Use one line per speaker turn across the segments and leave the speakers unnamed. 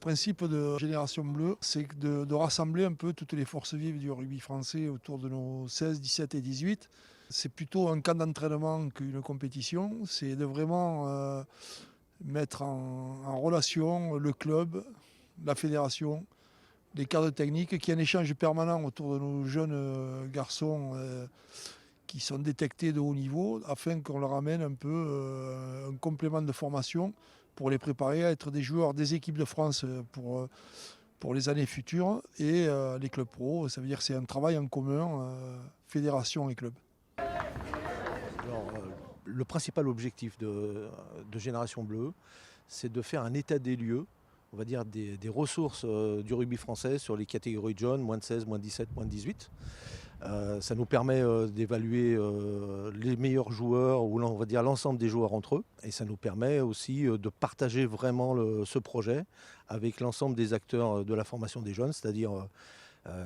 principe de Génération Bleue, c'est de rassembler un peu toutes les forces vives du rugby français autour de nos 16, 17 et 18. C'est plutôt un camp d'entraînement qu'une compétition. C'est de vraiment mettre en relation le club, la fédération, les cadres techniques, qui y ait un échange permanent autour de nos jeunes garçons qui sont détectés de haut niveau, afin qu'on leur amène un peu un complément de formation pour les préparer à être des joueurs des équipes de France pour les années futures et les clubs pro. Ça veut dire que c'est un travail en commun, fédération et club.
Alors, le principal objectif de Génération Bleue, c'est de faire un état des lieux, on va dire des ressources du rugby français sur les catégories de jeunes, moins de 16, moins de 17, moins de 18. Ça nous permet d'évaluer les meilleurs joueurs, ou on va dire l'ensemble des joueurs entre eux. Et ça nous permet aussi de partager vraiment ce projet avec l'ensemble des acteurs de la formation des jeunes, c'est-à-dire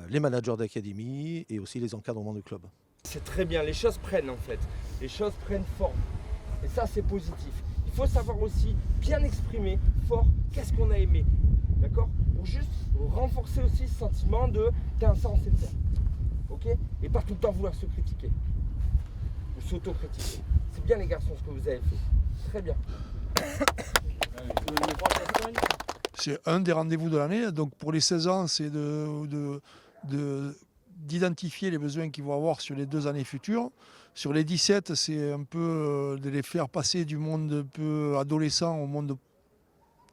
les managers d'académie et aussi les encadrements de clubs.
C'est très bien, les choses prennent en fait, les choses prennent forme. Et ça c'est positif. Il faut savoir aussi bien exprimer fort qu'est-ce qu'on a aimé. D'accord? Pour juste renforcer aussi ce sentiment de t'as ça on sait le faire. Ok? Et pas tout le temps vouloir se critiquer. Ou s'auto-critiquer. C'est bien les garçons ce que vous avez fait. Très bien.
C'est un des rendez-vous de l'année. Donc pour les 16 ans, c'est d'identifier les besoins qu'ils vont avoir sur les 2 années futures. Sur les 17, c'est un peu de les faire passer du monde un peu adolescent au monde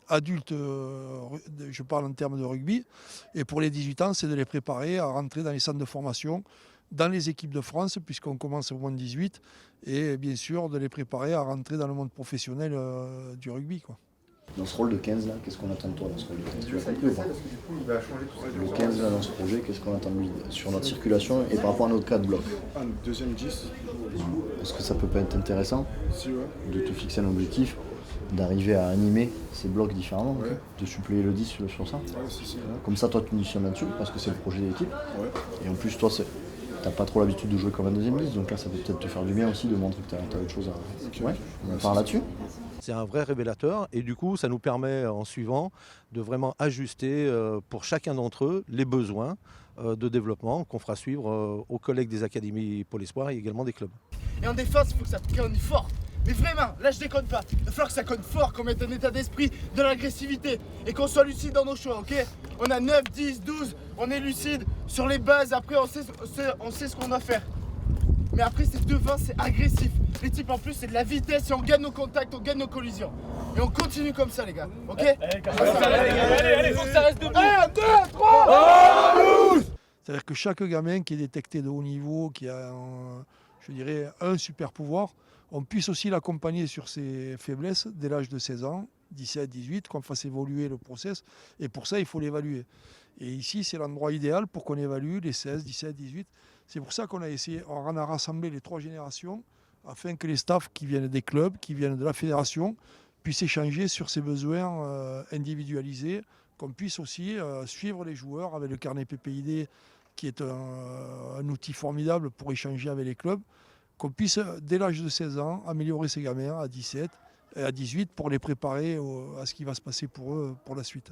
adulte, je parle en termes de rugby. Et pour les 18 ans, c'est de les préparer à rentrer dans les centres de formation, dans les équipes de France, puisqu'on commence au moins 18, et bien sûr de les préparer à rentrer dans le monde professionnel du rugby, quoi.
Dans ce rôle de 15 là, qu'est-ce qu'on attend de toi dans ce rôle de 15? Tu l'as compris ou pas? Le 15 là dans ce projet, qu'est-ce qu'on attend de lui sur notre circulation et par rapport à notre cas de bloc?
Un deuxième 10.
Est-ce que ça peut pas être intéressant
Si, ouais.
de te fixer un objectif, d'arriver à animer ces blocs différemment,
Ouais.
de suppléer le 10 sur ça?
Ouais, si.
Comme ça, toi tu missionnes là-dessus parce que c'est le projet d'équipe.
Ouais.
Et en plus, toi, t'as pas trop l'habitude de jouer comme un deuxième 10, donc là ça peut peut-être te faire du bien aussi de montrer que t'as autre chose à.
Ok.
Ouais, on parle là-dessus.
C'est un vrai révélateur et du coup ça nous permet en suivant de vraiment ajuster pour chacun d'entre eux les besoins de développement qu'on fera suivre aux collègues des académies Pôle Espoir et également des clubs.
Et en défense, il faut que ça conne fort. Mais vraiment, là je déconne pas. Il va falloir que ça conne fort, qu'on mette un état d'esprit, de l'agressivité et qu'on soit lucide dans nos choix, ok? On a 9, 10, 12, on est lucide sur les bases, après on sait ce qu'on doit faire. Mais après c'est devant, c'est agressif. Les types en plus c'est de la vitesse et on gagne nos contacts, on gagne nos collisions. Et on continue comme ça les gars, ok? Allez, faut que ça reste debout. 1, 2, 3.
C'est-à-dire que chaque gamin qui est détecté de haut niveau, qui a, je dirais, un super pouvoir, on puisse aussi l'accompagner sur ses faiblesses dès l'âge de 16 ans, 17, 18, qu'on fasse évoluer le process. Et pour ça, il faut l'évaluer. Et ici, c'est l'endroit idéal pour qu'on évalue les 16, 17, 18. C'est pour ça qu'on a essayé, on a rassemblé les 3 générations afin que les staffs qui viennent des clubs, qui viennent de la fédération, puissent échanger sur ces besoins individualisés, qu'on puisse aussi suivre les joueurs avec le carnet PPID qui est un outil formidable pour échanger avec les clubs, qu'on puisse, dès l'âge de 16 ans, améliorer ces gamins à 17 et à 18 pour les préparer à ce qui va se passer pour eux pour la suite.